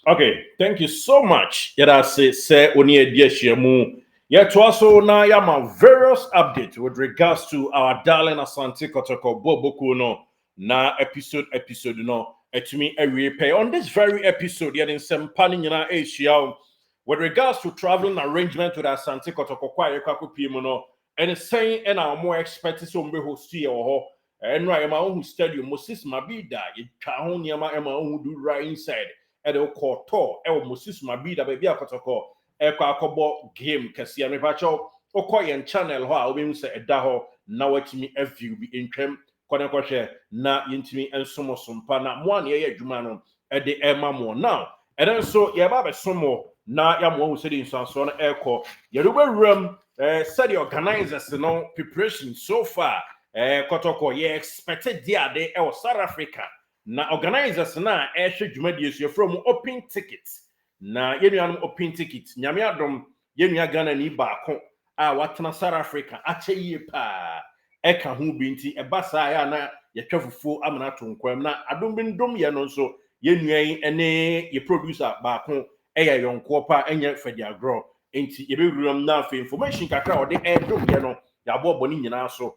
Okay, thank you so much. Yada say oni ediahiamu. Yet also now yama various updates with regards to our darling Asante Kotoko Boboku no na episode no etumi ewie pay on this very episode yet in some nyina Asia with regards to traveling arrangement with Asante Kotoko kwa yekwaku pimo no and saying and our more expected so mbe host here or and right my own stadium Moses Mabida you ho niama ema own do right inside at the Koto Moses Mabida baby Kotoko akobo game kese ya mepacho okoye channel ho a obim se eda ho na watimi view bi entwem kone kohwe na yentimi ensomosompa na mo an ye adwuma no de ema mo now and then so ye ba be somo na ya mo hu se di nsanso no eko ye do bewuram said the organizers no preparation so far Kotoko ye expected dia de South Africa na organizers na hwe dwuma die so from open tickets na yenuanom open ticket nyame adom yenua Ghana ni baako a watena South Africa ache yie pa eka ho bi nti eba saa ya na yetwafufu amana tonkwam na adom bi ndom ye no nso yenua yi ene ye producer baako eya yonko pa enye fedi agro nti yebewuram na fa information kakra ode edom ye no ya bobo ni nyina so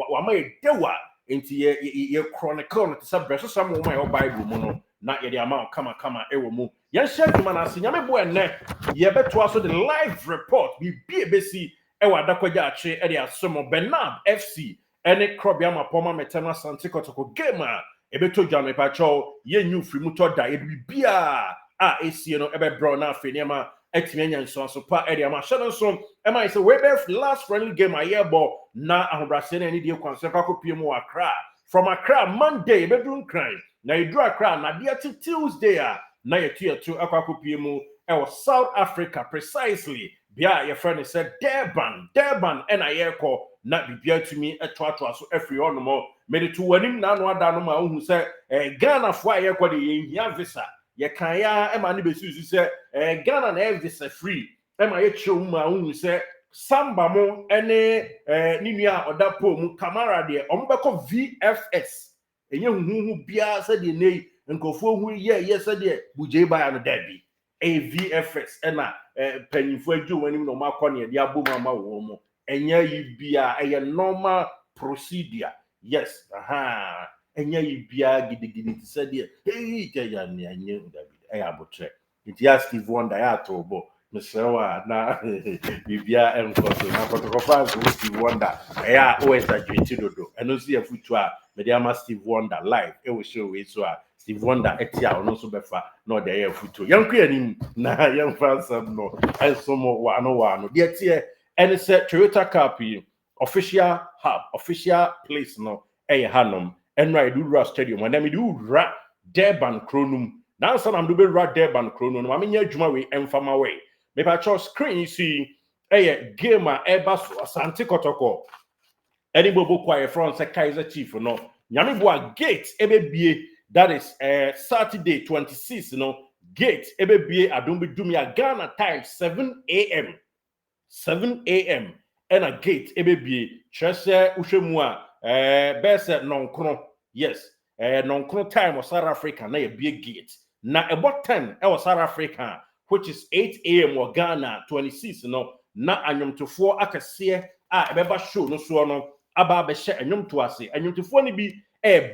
wa ma edewa nti ye chronicle no tsa breso sam wo ma yo Bible mu no na ye de ama kama ewo mu ye hye dwuma na ase nyame bo enne ye beto aso the live report bi ebesi ewa adakwaja ache e de asomo Bernard FC ene krobia mapoma metema Asante Kotoko game a ebeto dwame pa cho ye nyu firi mu to da ye bibia a esie no ebe bro na afi nema etime nya nso so pa e de ama hye no so e mai say we be last friendly game a ye bo na ahobrase na ni de kwanse kakopie mu Accra from Accra Monday bedroom crime na you draw Accra na dia Tuesday a na yetu akwakopie mu e was South Africa precisely bia your friend said Durban and ayeko na bibia tumi etoato so afri onomo mede to wanim na no ada no ma hu say Ghana fo ayeko de yehia visa ye kan ya e ma ne besusu say Ghana na visa free e ma ye chewu ma hu say samba mo ene ninua odapo mu Camara de ombeko VFS enye huhu bia se de nei nkofo hu ye se de buje ba ya no dabi VFS ena panyimfo adwo wani no makọ de abom ama wo mo enye yi bia eye normal procedure yes enye yi bia gidigidi ti se de ya ne anye dabi abotre nti ya Steve Wonder ya to bo mesewa na bibia enkoso na Kotoko fans Steve Wonder ya o exaggerate dodo eno si afutu a me ama Steve Wonder live e wo show we so a Steve Wonder etia ono so befa na de ya afutu yanku anim na yamfa sam no ensomo wano de tie ene se Toyota Cup official hub official place no hanom enra Edura Stadium and me do ra Durban Kronum now son am do be ra Durban Kronum ma menya adwuma we emfama we me pa cho screen you see game a eba so Asante Kotoko any bobo kwa front say Kaiser Chief no nyame bo gate ebebie that is Saturday 26 no gate ebebie adombe dumia Ghana time 7 a.m. and a gate ebebie chese uhwemu a bese nonkro yes nonkro time of South Africa na ebie gate na about 10 was South Africa which is 8 a.m. or Ghana 26 no na anyomtofo akase a ebeba show no so no aba be hye anyomto ase anyomtofo ni bi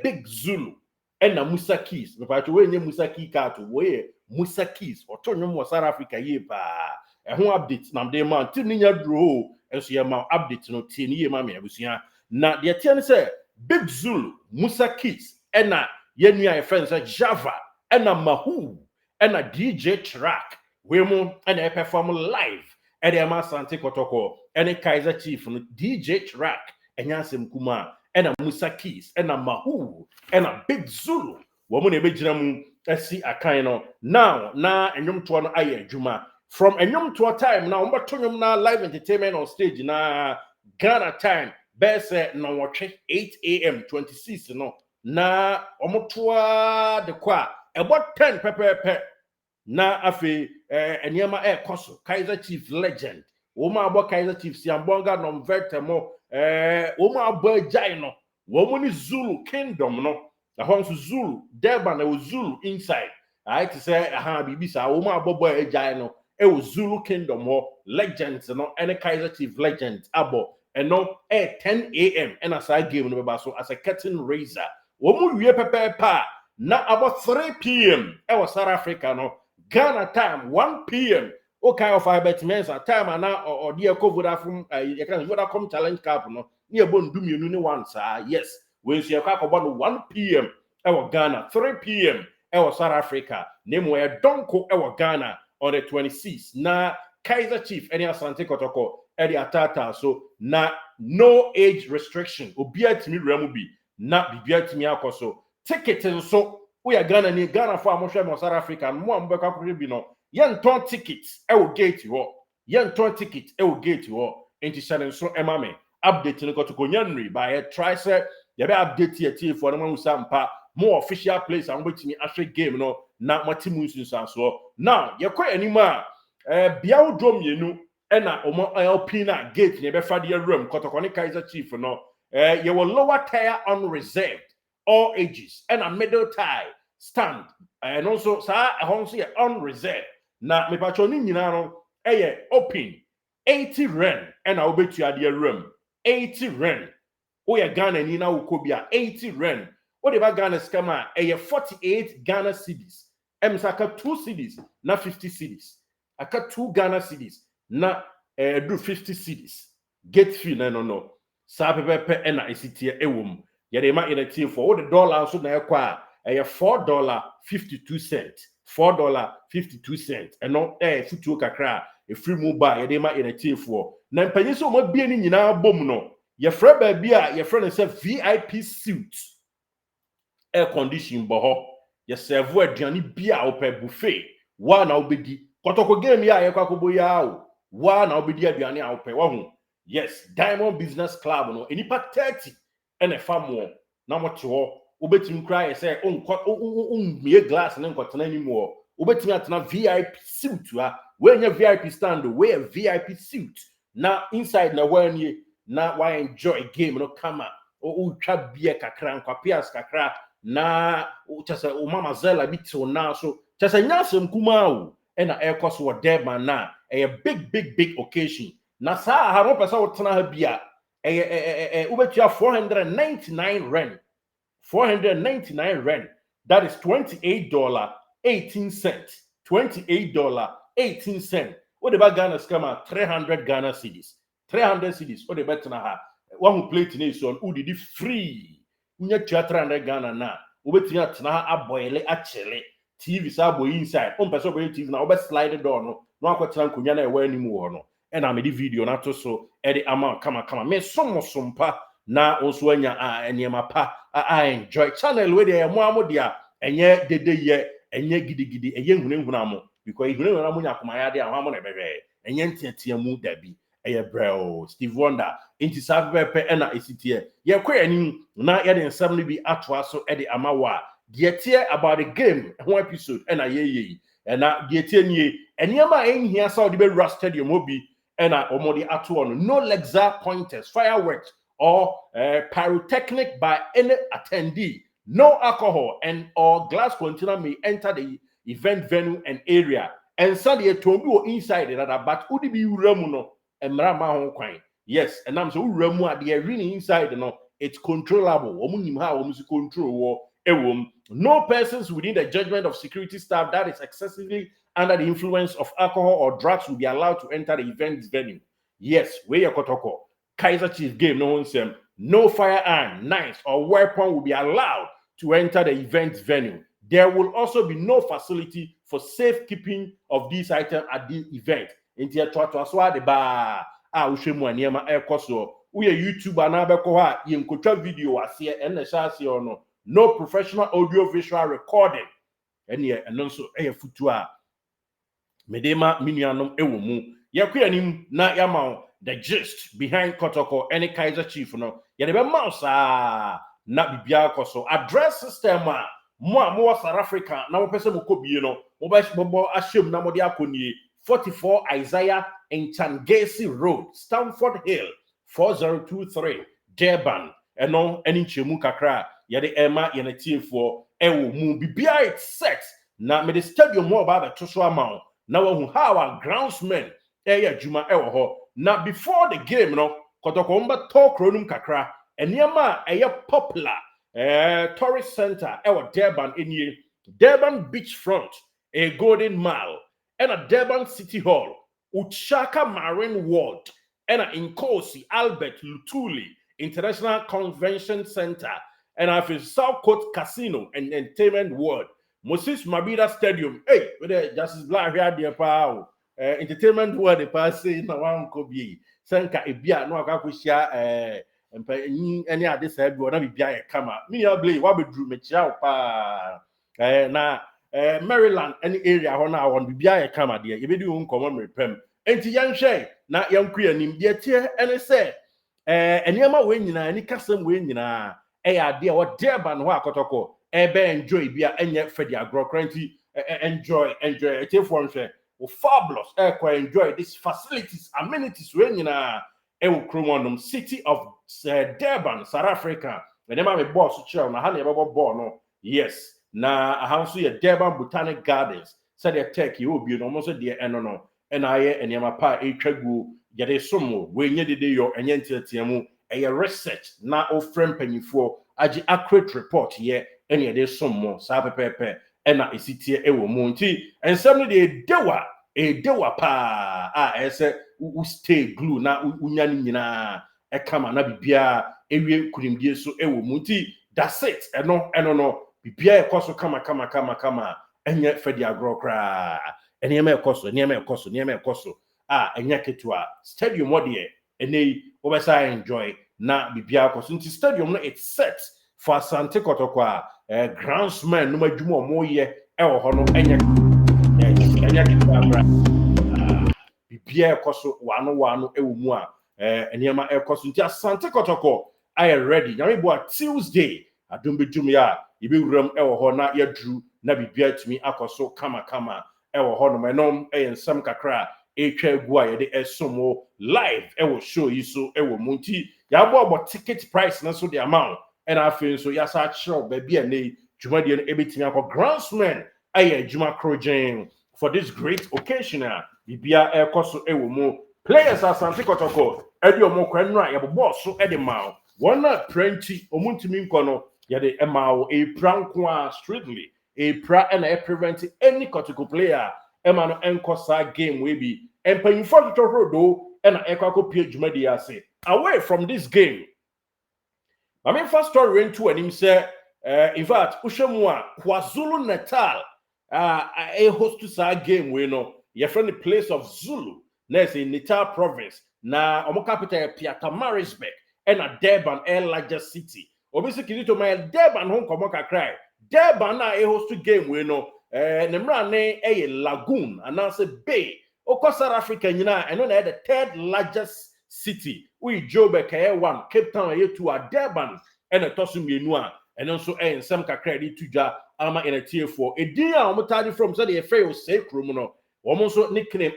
Big Zulu na Musa Keys me pa to we nye Musa Key cat we Musa Keys oto nyom wo South Africa ye pa ho update na de man ti ninya dro enso ye ma update no ti ni ye ma me abusua na de tie ne say Big Zulu Musa Keys na ye nua ye friend say Java na Mahu na DJ Track we mo na e perform live e de ma Asante Kotoko ene Kaiser Chief no DJ Track enyasem kuma na Musa Keys na Mahu na Big Zulu wo mo na ebegina mu asi akan no now na enyomto no aye adwuma from enyomto time now mbeto nyom na live entertainment on stage na Ghana time best na watch 8 a.m. 26 no na omotoa de kwa about 10 pepepe na afi eniema koso Kaiser Chief legend wo ma abo Kaiser Chief siambonga no vertemo wo ma abo ajai no wo mo ni Zulu kingdom no na hon Zulu Durban na Zulu inside I to say aha bibi sa wo ma bobo agyan no e wo Zulu Kingdom ho legends no any Kaiser Chief legend abo no 10 a.m. and as I game no ba so as a curtain raiser wo mu wie pepepa na about 3 p.m. e was South Africa no Ghana time 1 p.m. okay of bet mensa time na or dear Vodafone you can Vodacom challenge cup no near bon do me once yes when you ka about 1 p.m. e was Ghana 3 p.m. e was South Africa name where Donko e was Ghana on the 26th na Kaiser Chief any Asante Kotoko e atata so na no age restriction obia timi ramu bi na bibia timi akoso ticket so we are Ghana for amhwe South Africa mo ambeka ko bi no yenton tickets e wo gate ho yenton ticket e wo gate ho enti share so emame update no Kotoko nyanri by a try say ye be update ye tie for no man sampa more official place am betimi ahwe game no na matimu nsunsanso now ye kwa anima biawo dom yenu ena omo LP na gate ne be fa de room Kotoko ne Kaiser Chief no ye will lower tier unreserved all ages and a middle tie stand and also sa honso unreserved na me pacho ni nyina no open 80 rand and I bet you at the room 80 rand we are Ghana ni na ukobia 80 rand what about Ghana scama 48 Ghana cedis emsaka 2 cedis na 50 cedis aka 2 Ghana cedis na do 50 cedis get fee no sa pepe na esitie ewom yede ma in a team for the dollar so na ekwa $4.52 $4.52 eno futuo kakra free mobile yede ma in a team for na mpanyi so mo bie ni nyina bom no ye fra ba bia ye fra no say VIP suit air condition boho ye serve aduane bia ope buffet wa na obedi Kotoko game ya ye kwakobo ya o wa na obedi aduane a ope wa hu yes Diamond Business Club no enipa 30 ene famo na moto obetim cry say mie glass ne nkotena ni mo obetim atena VIP suit we nya VIP stand we a VIP suit na inside na wanye na why enjoy game no kama o twa bie kakra nkwapias kakra na chasa o mama zela bitil na so chasa nyasem kuma o ena aircost wo Durban na a big occasion na sa ha no pesa wo tena ha bia ubetua 499 rand 499 rand that is $28.18 $28.18 what about Ghana scammer 300 Ghana cedis 300 cedis what about na ha one plate nation who did it free unya 300 Ghana na ubetia tena ha aboile achele TV sa boy inside on person boy TV na obe slide door no akwetena nkonya na ewa animu ho no and I made the video na to so the amount kama me sompa na onso anya eniema pa I enjoy channel we dey mo amodia enye dede ye enye gidigidi eye hunhuna mo because hunhuna mo nyakoma ya de ahwa mo na bebe enye ntiatia mu dabi eye bro Steve Wonder inti sapepe na esitie ye kwa ani na ye de nsam no bi atoa so de amawa de tie about the game one episode na ye na de tie nie eniema enhia sa de be rust stadium obi ena omodi ato on no laser pointers fireworks or pyrotechnic by any attendee no alcohol and or glass container may enter the event venue and area and Sunday to be inside that but udi be uramu no emra ma ho kwan yes and am so uramu at the arena inside no it's controllable omunim ha omusi control wo ewom no persons within the judgment of security staff that is excessively under the influence of alcohol or drugs will be allowed to enter the event venue. Yes, we are Kotoko. Kaiser Chief game no one no firearm, knife, or weapon will be allowed to enter the event venue. There will also be no facility for safekeeping of these items at the event. Inti atwa so de ba uhwemu aniema ekoso. We are YouTuber na beko ha yenkotwa video ase en na sha ase no. No professional audio visual recording. Ene enonso futu a medema minuanom ewomu yakwanim na yama the gist behind Kotoko any Kaiser Chief no yede be mouse na bibia akoso address system mo South Africa na mo pese mo kobie no mo ba bobo ahyem na mo de akonie 44 Isaiah in Changesi Road Stamford Hill 4023 Durban eno eni nchemu kakra yede ema yene tiefo ewo mu bibia it set na me the stadium more about the toso amount na we how our groundsmen juma ewo ho na before the game no Kotoko mba talk ronum kakra eniema popular tourist center ewo Durban enie Durban beachfront a Golden Mile and a Durban City Hall Uchaka Marine Ward and a Nkosi Albert Lutuli International Convention Center and a South Coast Casino and Entertainment World Moses Mabida Stadium hey with Justice Black here dear pa Entertainment World the passing na wan ko bi senka ebia no akakohia any ade say bi na bibia e kama me ya blay wa bedru me chia pa na Maryland any area ho na won bibia e kama de ye bedi won komo merepem enti yanhwe na yanku anim de tie ene se eniema we nyina ani kasam we nyina ya de wo Durban ho akotoko ebe enjoy bia enye fedi agro kranti enjoy etefo nhwe fabulous enjoy these facilities amenities we nyina Kromondom city of Durban South Africa whenever me boss chill na ha na ebo ball no yes na ahanso ye Durban Botanic Gardens said the tech you obi no almost de eno no na aye eniama pa etwagu yede somo we nye dede yo enye ntiatiamu research na ofrem panyifo agi accurate report ye ene yede somo sa pepepe na esitie ewo mu nti ensem no de dewa pa ese u stay glue na unya ni nyina kama na bibia ewie kurimdie so ewo mu nti that's it eno no bibia ekoso kama enye fedi agro kra enema ekoso enye ketua stadium wode enei obesa enjoy na bibia ekoso nti stadium no it's set for Asante Kotoko groundsman no madwuma omoye ewo ho no enye ketua bibia ekoso wano ewo mu a enema ekoso nti Asante Kotoko I ready nyame bo Tuesday adombetum ya ibiwuram ewo ho na yadru na bibia tumi akoso kama ewo ho no menom ensam kakra etwa egu a yede esomo live ewo show yi so ewo munti ya bo ticket price na so the amount and afi so ya sa chiro ba bia nei dwumade no ebetimi akọ groundsman aye dwuma krogen for this great occasion bibia ekoso ewo mu players Asante Kotoko edi omo kwanra ya bo so edi ma wona prenti omuntimi nkono yade emao a pranko a strictly a pra and a prevent any Kotoko player emano enkosa game we be empanyfo to rodo and ekwako pie dwumade ase away from this game I mean first story into and him say in fact ushemu a KwaZulu Natal a host to sa game we know your friend the place of Zulu na say Natal province na omo capital Pietermaritzburg and a Durban a larger city obisi kizito my Durban home komo kakra Durban na a host to game we know nemra ne a lagoon and now say bay oko South Africa nyina and on the third largest city we Joburg one Cape Town to a Durban and a tossum yenua and also in some kakra di tuja ama in a tier 4 a dia omotadi from say the fail say kromo almost nickname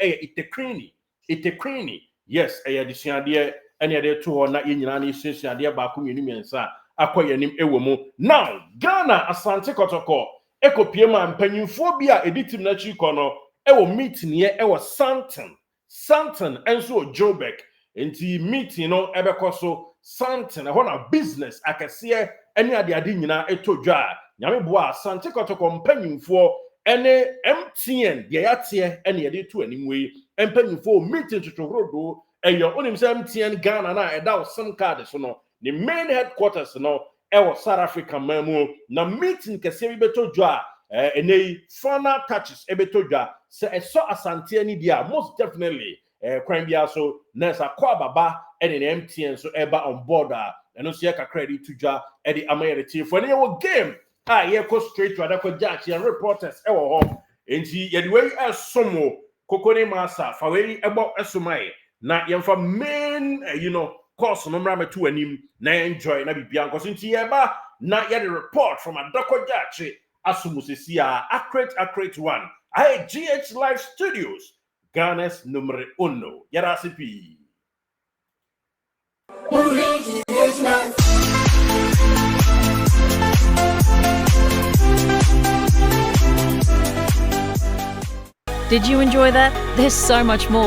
Itekrini yes a addition and yet to na yinyina ni session dia ba ku yenu mensa akoyanim ewo mu now Ghana Asante Kotoko ekopiema mpanyimfo bia editim na chi kono ewo meeting ye ewo Santon enso Joburg enti meeting no ebekoso Santon e na business akese ene ade nyina etodwa nyame boa Asante Kotoko mpanyimfo ene MTN de yatie ene yede to animwe mpanyimfo meeting tutorodo eyo onim se MTN Ghana na eda sim card so no the main headquarters no ewo South Africa mamu na meeting kese bi betodwa enei final touches ebetodwa se eso Asante ani dia most definitely crime bia so nesa kwa baba ene MTN so eba on board eno so yeka credit todwa e di amayere team for any game ye go straight to adakwa judge and reporters ewo ho enti ye the way esomo kokoni masa fa we ebo esomai na yemfa main course no mra metu anim na enjoy na bibia nkoso nti yeba na ye the report from adakwa judge asomusesi accurate one GH Live Studios Ghana's numero 1 yara sipi Did you enjoy that? There's so much more.